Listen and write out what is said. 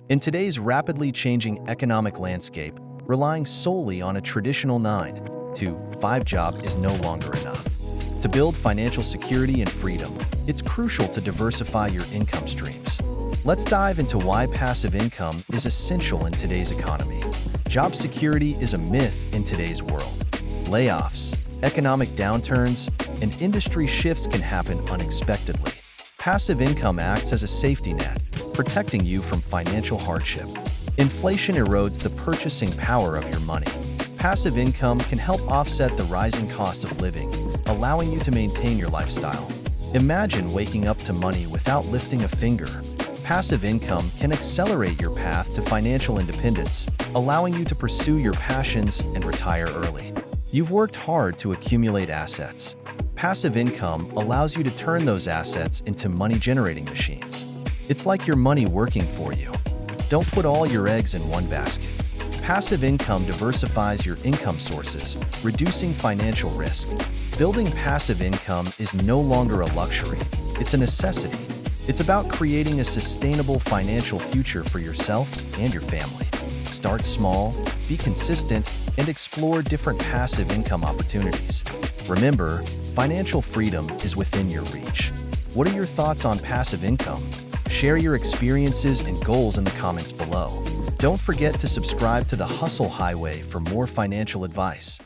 In today's rapidly changing economic landscape, relying solely on a traditional 9 to 5 job is no longer enough. To build financial security and freedom, it's crucial to diversify your income streams. Let's dive into why passive income is essential in today's economy. Job security is a myth in today's world. Layoffs, economic downturns, and industry shifts can happen unexpectedly. Passive income acts as a safety net, protecting you from financial hardship. Inflation erodes the purchasing power of your money. Passive income can help offset the rising cost of living, allowing you to maintain your lifestyle. Imagine waking up to money without lifting a finger. Passive income can accelerate your path to financial independence, allowing you to pursue your passions and retire early. You've worked hard to accumulate assets. Passive income allows you to turn those assets into money-generating machines. It's like your money working for you. Don't put all your eggs in one basket. Passive income diversifies your income sources, reducing financial risk. Building passive income is no longer a luxury, it's a necessity. It's about creating a sustainable financial future for yourself and your family. Start small, be consistent, and explore different passive income opportunities. Remember, financial freedom is within your reach. What are your thoughts on passive income? Share your experiences and goals in the comments below. Don't forget to subscribe to the Hustle Highway for more financial advice.